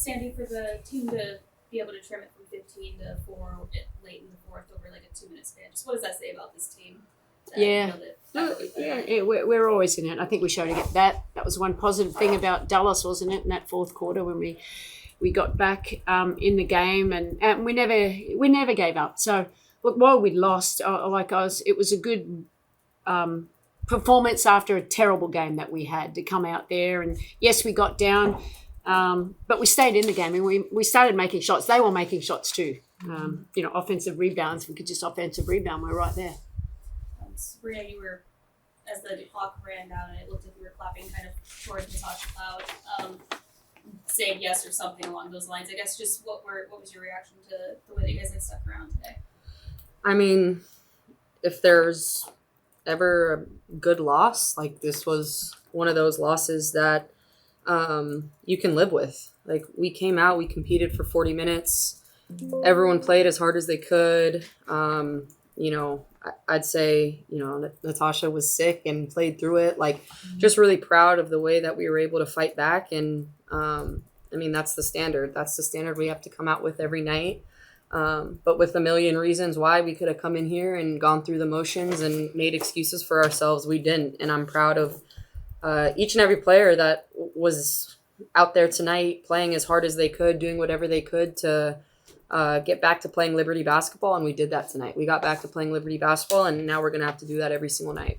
Sandy, for the team to be able to trim it from 15 to 4 late in the fourth over like a 2-minute span, just what does that say about this team? We're always in it. I think we showed that. That was one positive thing about Dallas, wasn't it, in that fourth quarter when we got back in the game, and we never gave up. So look, while we lost, it was a good performance after a terrible game that we had to come out there. And yes, we got down, but we stayed in the game, and we started making shots. They were making shots too. Offensive rebounds. We could just offensive rebound. We're right there. Sabrina, you were, as the clock ran down, and it looked like you were clapping kind of towards Natasha Cloud, saying yes or something along those lines. I guess just what was your reaction to the way that you guys had stuck around today? I mean, if there's ever a good loss, like this was one of those losses that you can live with. Like, we came out, we competed for 40 minutes. Everyone played as hard as they could. I'd say, Natasha was sick and played through it. Like, just really proud of the way that we were able to fight back. And, that's the standard. That's the standard we have to come out with every night. But with a million reasons why we could have come in here and gone through the motions and made excuses for ourselves, we didn't. And I'm proud of each and every player that was out there tonight playing as hard as they could, doing whatever they could to get back to playing Liberty basketball, and we did that tonight. We got back to playing Liberty basketball, and now we're going to have to do that every single night.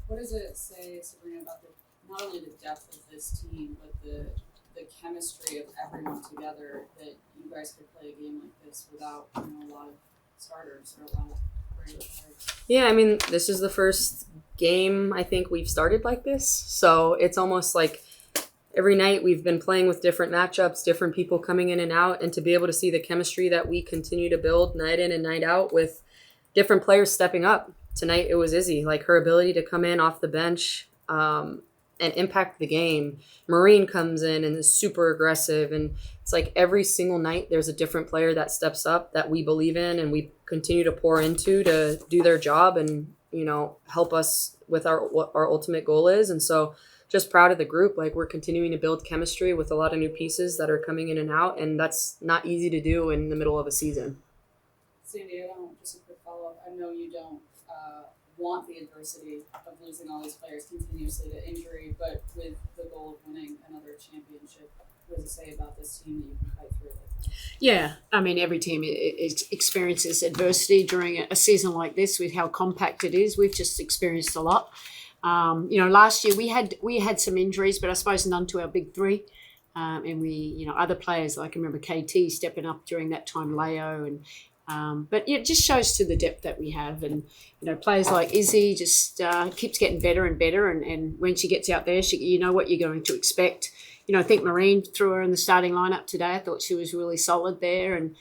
What does it say, Sabrina, about not only the depth of this team, but the chemistry of everyone together, that you guys could play a game like this without a lot of starters or a lot of regular players? Yeah, this is the first game I think we've started like this, so it's almost like every night we've been playing with different matchups, different people coming in and out, and to be able to see the chemistry that we continue to build night in and night out with different players stepping up. Tonight it was Izzy, like her ability to come in off the bench and impact the game. Maureen comes in and is super aggressive, and it's like every single night there's a different player that steps up that we believe in and we continue to pour into to do their job and, help us with what our ultimate goal is. And so just proud of the group. Like, we're continuing to build chemistry with a lot of new pieces that are coming in and out, and that's not easy to do in the middle of a season. Sandy, just a quick follow-up. I know you don't want the adversity of losing all these players continuously to injury, but with the goal of winning another championship, what does it say about this team that you can fight through it like that? Yeah, every team experiences adversity during a season like this with how compact it is. We've just experienced a lot. Last year we had some injuries, but I suppose none to our big three. And we, other players, like I remember KT stepping up during that time, Leo, and but it just shows to the depth that we have. And, players like Izzy just keeps getting better and better. And when she gets out there, you know what you're going to expect. I think Maureen threw her in the starting lineup today. I thought she was really solid there. And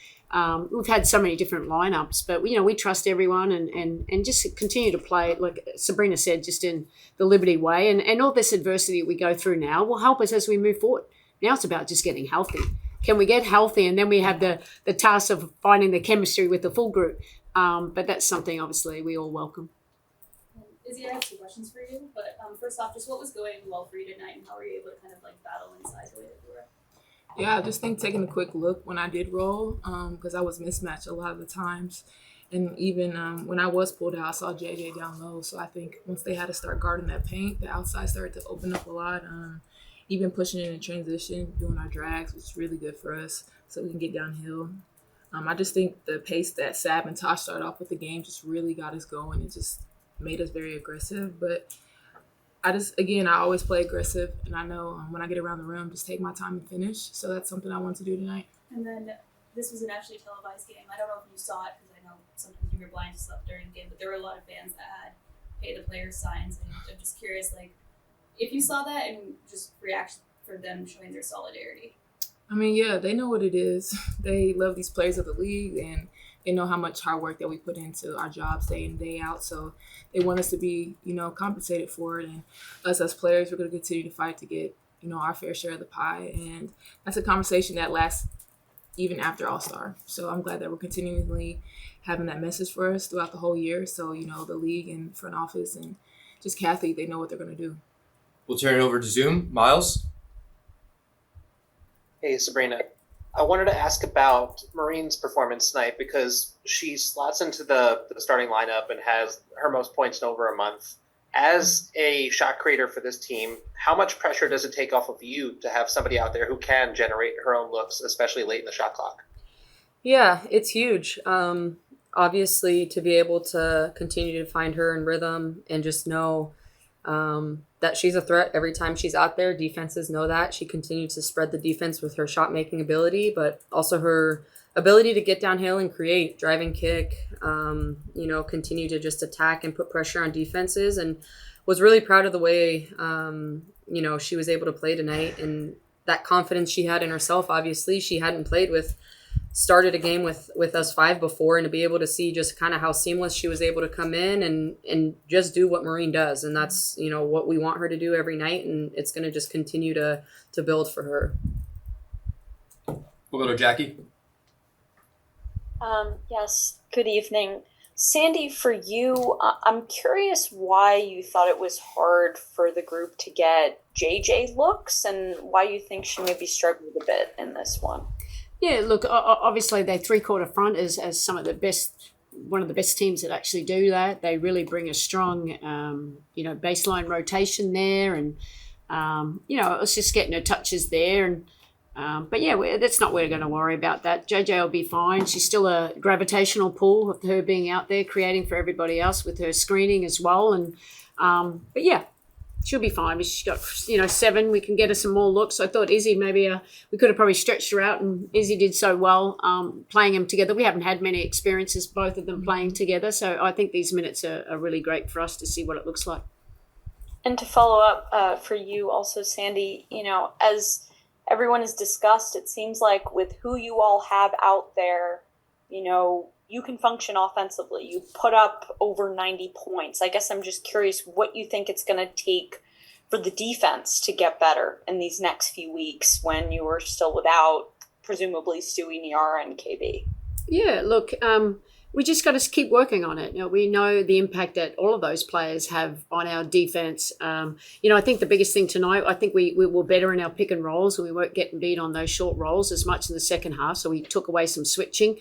we've had so many different lineups, but we trust everyone and just continue to play, like Sabrina said, just in the Liberty way. And all this adversity we go through now will help us as we move forward. Now it's about just getting healthy. Can we get healthy? And then we have the task of finding the chemistry with the full group. But that's something obviously we all welcome. Izzy, I have 2 questions for you. But first off, just what was going well for you tonight, and how were you able to kind of battle inside the way that you were? Yeah, I just think taking a quick look when I did roll, because I was mismatched a lot of the times. And even when I was pulled out, I saw JJ down low. So I think once they had to start guarding that paint, the outside started to open up a lot. Even pushing in transition, doing our drags, was really good for us so we can get downhill. I just think the pace that Sab and Tosh started off with the game just really got us going. It just made us very aggressive. But I always play aggressive, and I know when I get around the rim, just take my time and finish. So that's something I want to do tonight. And then this was a nationally televised game. I don't know if you saw it, because I know sometimes you were blind to stuff during the game, but there were a lot of fans that had pay the players signs. And I'm just curious, if you saw that and just reaction for them showing their solidarity. Yeah, they know what it is. They love these players of the league, and they know how much hard work that we put into our jobs day in, day out. So they want us to be, compensated for it. And us as players, we're going to continue to fight to get, our fair share of the pie. And that's a conversation that lasts even after All-Star. So I'm glad that we're continually having that message for us throughout the whole year. So, the league and front office and just Kathy, they know what they're going to do. We'll turn it over to Zoom. Miles? Hey, Sabrina. I wanted to ask about Marine's performance tonight because she slots into the starting lineup and has her most points in over a month. As a shot creator for this team, how much pressure does it take off of you to have somebody out there who can generate her own looks, especially late in the shot clock? Yeah, it's huge. Obviously, to be able to continue to find her in rhythm and just know that she's a threat every time she's out there. Defenses know that. She continues to spread the defense with her shot making ability, but also her ability to get downhill and create, drive and kick, continue to just attack and put pressure on defenses. And was really proud of the way, she was able to play tonight and that confidence she had in herself. Obviously, she hadn't started a game with us five before, and to be able to see just kind of how seamless she was able to come in and just do what Marine does. And that's, what we want her to do every night. And it's going to just continue to build for her. We'll go to Jackie. Yes, good evening. Sandy, for you, I'm curious why you thought it was hard for the group to get JJ looks and why you think she maybe struggled a bit in this one. Yeah, look, obviously they three-quarter front as some of the best, one of the best teams that actually do that. They really bring a strong, baseline rotation there, and it's just getting her touches there. And but yeah, that's not we're going to worry about that. JJ will be fine. She's still a gravitational pull of her being out there creating for everybody else with her screening as well. And but yeah. She'll be fine. She's got, 7. We can get her some more looks. I thought Izzy maybe we could have probably stretched her out, and Izzy did so well playing them together. We haven't had many experiences, both of them playing together. So I think these minutes are really great for us to see what it looks like. And to follow up for you also, Sandy, as everyone has discussed, it seems like with who you all have out there, you can function offensively. You put up over 90 points. I guess I'm just curious what you think it's going to take for the defense to get better in these next few weeks when you are still without, presumably, Stewie, Niara, and KB. Yeah, look, we just got to keep working on it. We know the impact that all of those players have on our defense. I think the biggest thing tonight, I think we were better in our pick and rolls, and we weren't getting beat on those short rolls as much in the second half, so we took away some switching.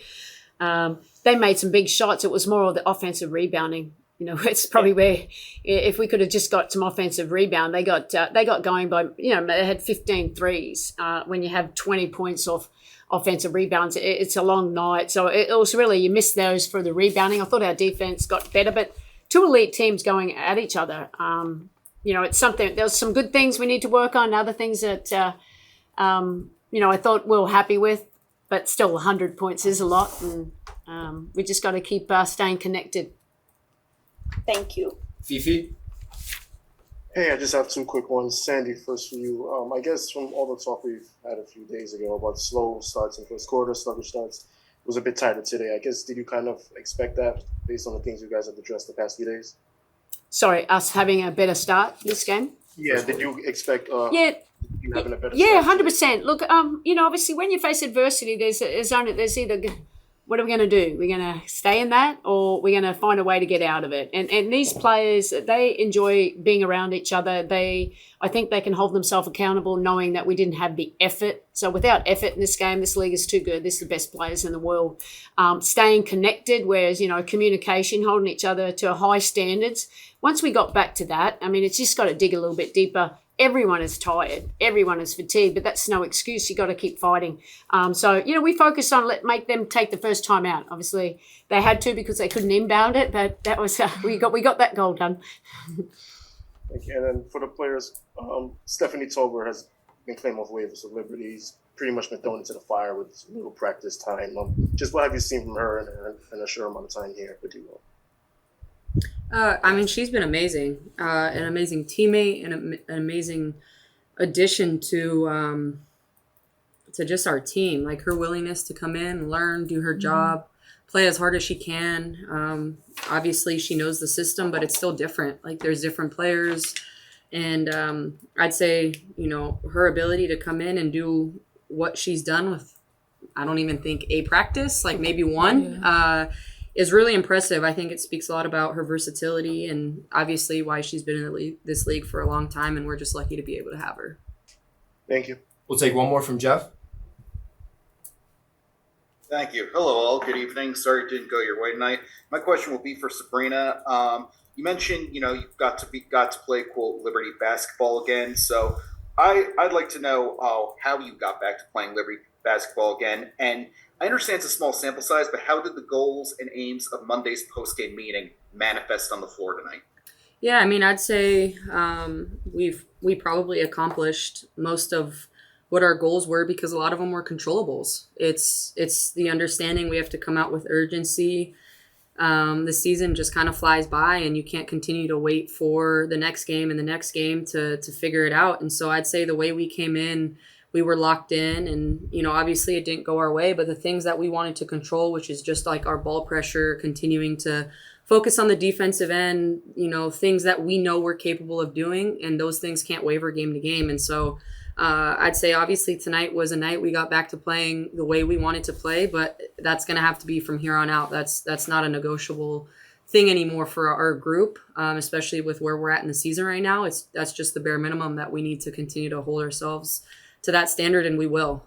They made some big shots. It was more of the offensive rebounding. It's probably where if we could have just got some offensive rebound, they got going by, they had 15 threes. When you have 20 points off offensive rebounds, it's a long night. So it was really, you missed those for the rebounding. I thought our defense got better, but two elite teams going at each other. It's something, there's some good things we need to work on, other things that, I thought we were happy with. But still, 100 points is a lot, and we just got to keep staying connected. Thank you. Fifi? Hey, I just have 2 quick ones. Sandy, first for you. I guess from all the talk we've had a few days ago about slow starts in first quarter, sluggish starts, it was a bit tighter today. I guess, did you kind of expect that based on the things you guys have addressed the past few days? Sorry, us having a better start this game? Yeah, did you expect yeah. you having a better Yeah, start? 100%. Look, obviously when you face adversity, there's either, what are we going to do? We're going to stay in that, or we're going to find a way to get out of it. And these players, they enjoy being around each other. I think they can hold themselves accountable knowing that we didn't have the effort. So without effort in this game, this league is too good. This is the best players in the world. Staying connected, whereas, communication, holding each other to high standards. Once we got back to that, it's just got to dig a little bit deeper. Everyone is tired. Everyone is fatigued, but that's no excuse. You got to keep fighting. We focused on make them take the first time out. Obviously, they had to because they couldn't inbound it, but that was we got that goal done. Thank you. And then for the players, Stephanie Tolber has been claimed off waivers of Liberties. Pretty much been thrown into the fire with little practice time. Just what have you seen from her in a short amount of time here with you all? She's been amazing, an amazing teammate, and an amazing addition to just our team. Like her willingness to come in, learn, do her job, play as hard as she can. Obviously, she knows the system, but it's still different. Like there's different players, and I'd say her ability to come in and do what she's done with, I don't even think a practice, like maybe one. Yeah. Is really impressive. I think it speaks a lot about her versatility and obviously why she's been in this league for a long time, and we're just lucky to be able to have her. Thank you. We'll take one more from Jeff. Thank you. Hello, all. Good evening. Sorry it didn't go your way tonight. My question will be for Sabrina. You mentioned, you got to play quote Liberty basketball again. So I'd like to know how you got back to playing Liberty basketball again. And I understand it's a small sample size, but how did the goals and aims of Monday's post-game meeting manifest on the floor tonight? Yeah, I mean, I'd say we probably accomplished most of what our goals were because a lot of them were controllables. It's the understanding we have to come out with urgency. The season just kind of flies by, and you can't continue to wait for the next game and the next game to figure it out. And so I'd say the way we came in, we were locked in, and obviously it didn't go our way, but the things that we wanted to control, which is just like our ball pressure, continuing to focus on the defensive end, things that we know we're capable of doing, and those things can't waver game to game. And so I'd say obviously tonight was a night we got back to playing the way we wanted to play, but that's going to have to be from here on out. That's not a negotiable thing anymore for our group, especially with where we're at in the season right now. That's just the bare minimum that we need to continue to hold ourselves to that standard, and we will.